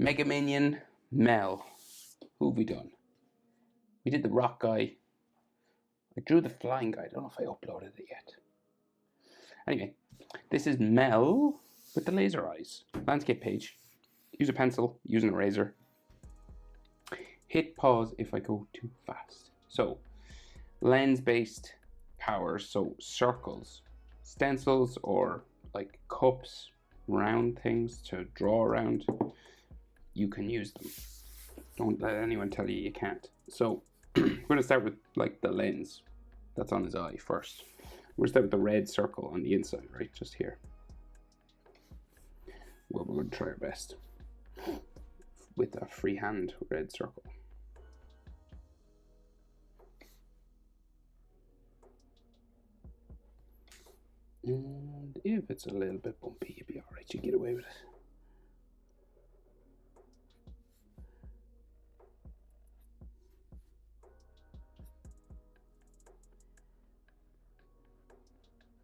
Mega Minion Mel. Who have we done? We did the rock guy. I drew the flying guy. I don't know if I uploaded it yet. Anyway, this is Mel with the laser eyes. Landscape page. Use a pencil, use an eraser. Hit pause if I go too fast. So, lens-based powers, so circles, stencils, or like cups, round things to draw around, you can use them. Don't let anyone tell you you can't. So, we're going to start with like the lens that's on his eye first. We're going to start with the red circle on the inside, right, just here. Well, we're going to try our best with a freehand red circle. And if it's a little bit bumpy, you'll be alright, you get away with it.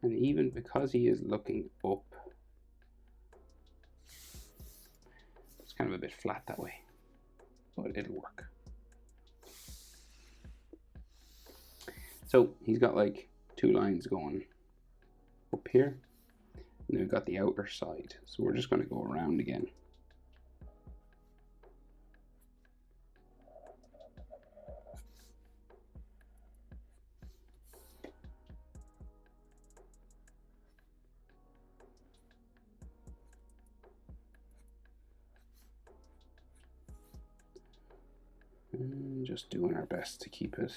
And even because he is looking up, it's kind of a bit flat that way, but it'll work. So he's got like two lines going up here, and then we've got the outer side. So we're just going to go around again. And just doing our best to keep it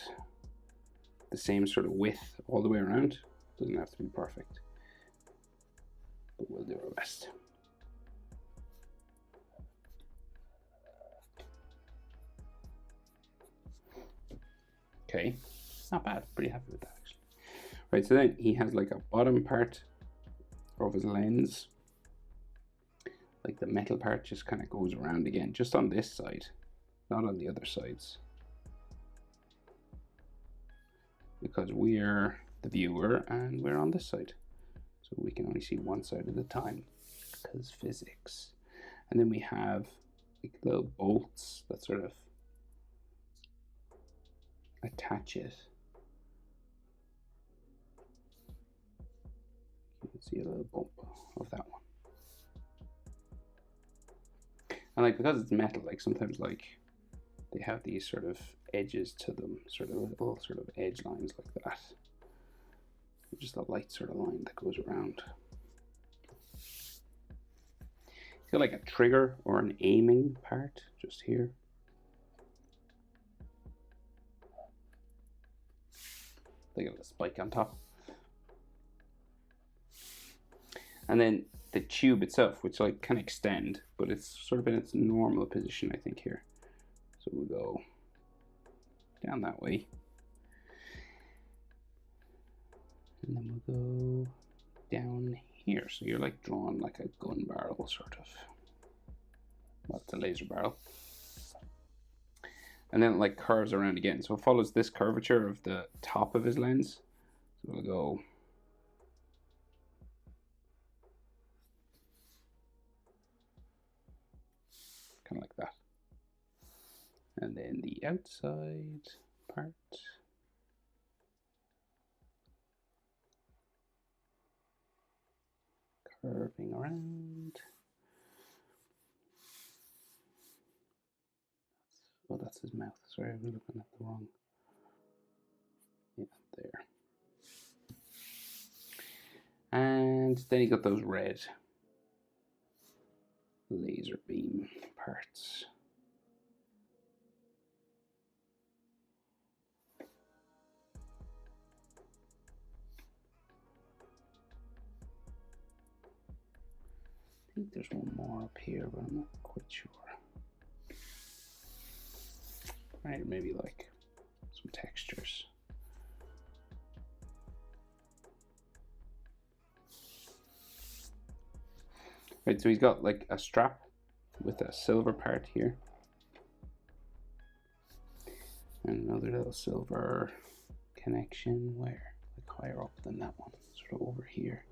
the same sort of width all the way around. Doesn't have to be perfect, but we'll do our best. Okay, not bad, pretty happy with that actually. Right, so then he has like a bottom part of his lens, like the metal part just kind of goes around again, just on this side, not on the other sides, because we're the viewer and we're on this side, so we can only see one side at a time because physics. And then we have like little bolts that sort of attach it. You can see a little bump of that one. And like because it's metal, like sometimes like they have these sort of edges to them, sort of little sort of edge lines like that. Just a light sort of line that goes around. It's got like a trigger or an aiming part just here. They got a spike on top. And then the tube itself, which like can extend, but it's sort of in its normal position, I think, here. So we'll go down that way. And then we'll go down here. So you're like drawing like a gun barrel, sort of. Well, it's a laser barrel. And then it like curves around again. So it follows this curvature of the top of his lens. So we'll go kind of like that. And then the outside part. Curving around. Oh, that's his mouth. Sorry, I'm looking at the wrong. Yeah, there. And then you got those red laser beam parts. I think there's one more up here, but I'm not quite sure. Right, maybe like some textures. Right, so he's got like a strap with a silver part here. And another little silver connection where? Like higher up than that one, sort of over here.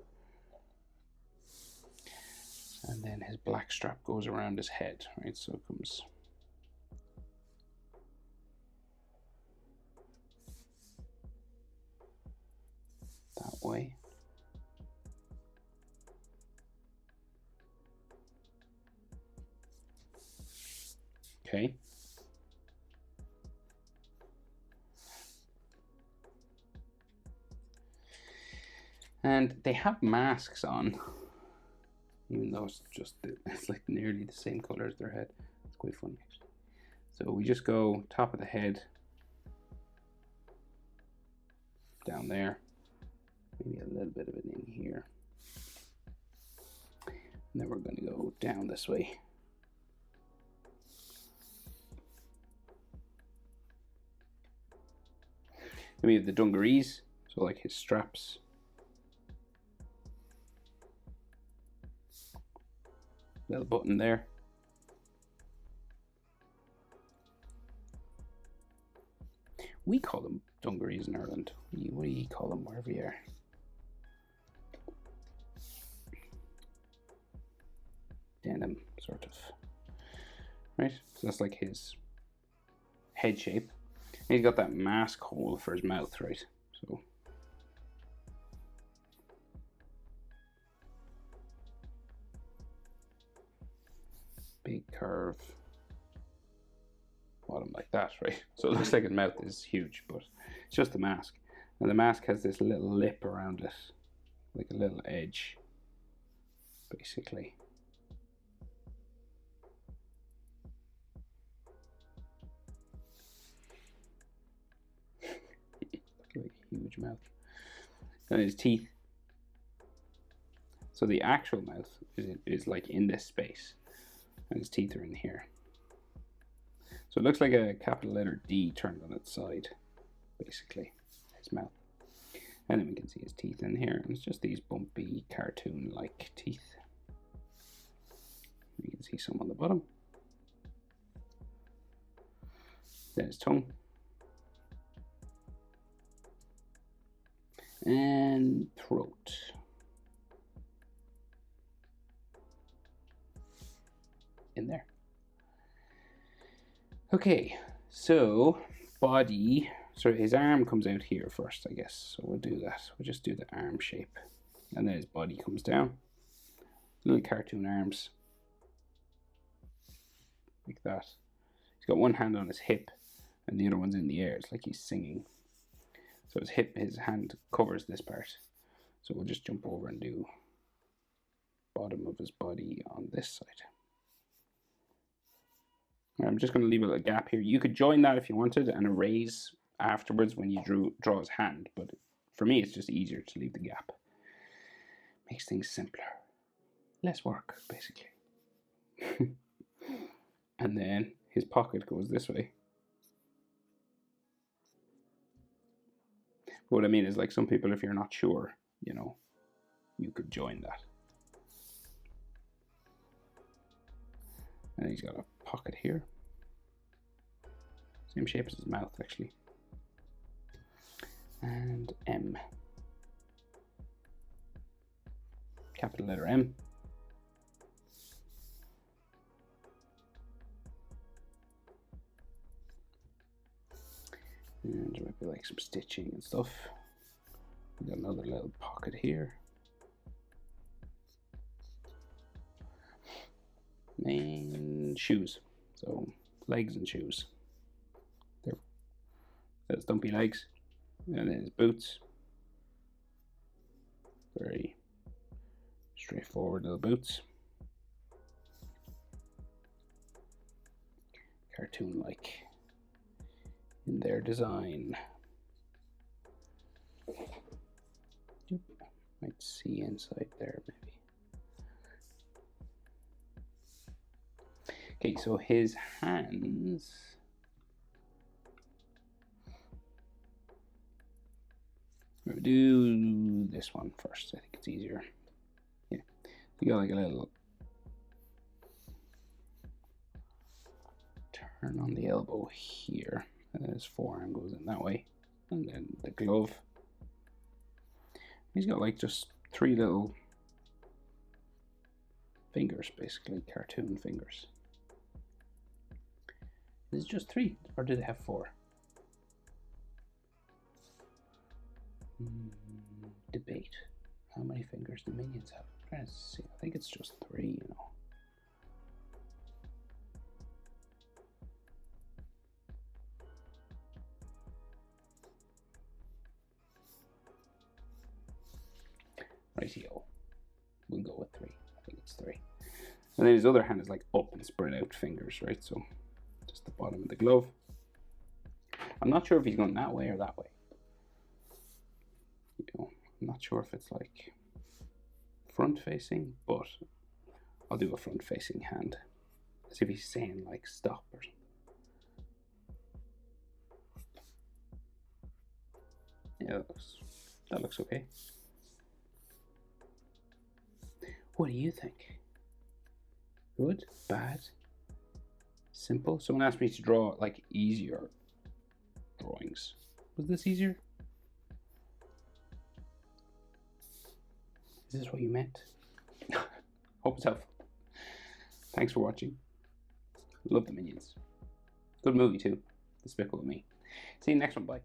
And then his black strap goes around his head, right? So it comes that way. Okay. And they have masks on, even though it's like nearly the same color as their head. It's quite funny actually. So we just go top of the head, down there, maybe a little bit of it in here. And then we're going to go down this way. Then we have the dungarees, so like his straps. Little button there. We call them dungarees in Ireland. What do you call them wherever you are? Denim, sort of. Right? So that's like his head shape. And he's got that mask hole for his mouth, right? So big curve. Bottom like that, right? So it looks like his mouth is huge, but it's just the mask. And the mask has this little lip around it, like a little edge, basically. Like a huge mouth. And his teeth. So the actual mouth is like in this space, and his teeth are in here. So it looks like a capital letter D turned on its side, basically, his mouth. And then we can see his teeth in here, and it's just these bumpy cartoon-like teeth. You can see some on the bottom. Then his tongue. And throat. In there. Okay, so body, so his arm comes out here first, I guess. So we'll do that. We'll just do the arm shape. And then his body comes down. Little cartoon arms. Like that. He's got one hand on his hip and the other one's in the air. It's like he's singing. So his hand covers this part. So we'll just jump over and do bottom of his body on this side. I'm just going to leave a little gap here. You could join that if you wanted and erase afterwards when you draw his hand, but for me it's just easier to leave the gap. Makes things simpler. Less work, basically. And then his pocket goes this way. But what I mean is, like, some people, if you're not sure, you know, you could join that. And he's got a pocket here. Same shape as his mouth, actually. And M. Capital letter M. And there might be like some stitching and stuff. We got another little pocket here. And shoes. So legs and shoes. There. That's dumpy legs. And then his boots. Very straightforward little boots. Cartoon-like in their design. Might see inside there maybe. Okay, so his hands. We'll do this one first. I think it's easier. Yeah, you got like a little turn on the elbow here, and then his forearm goes in that way, and then the glove. He's got like just three little fingers, basically, cartoon fingers. Is it just 3, or do they have 4? Debate. How many fingers do Minions have? I'm trying to see. I think it's just 3, you know. Rightio. We'll go with 3. I think it's 3. And then his other hand is like up and spread out fingers, right? So just the bottom of the glove. I'm not sure if he's going that way or that way. You know, I'm not sure if it's like front facing, but I'll do a front facing hand. As if he's saying like stop or something. Yeah, that looks okay. What do you think? Good? Bad? Simple? Someone asked me to draw like easier drawings. Was this easier? Is this what you meant? Hope it's helpful. Thanks for watching. Love the Minions. Good movie too. Despicable Me. See you next one. Bye.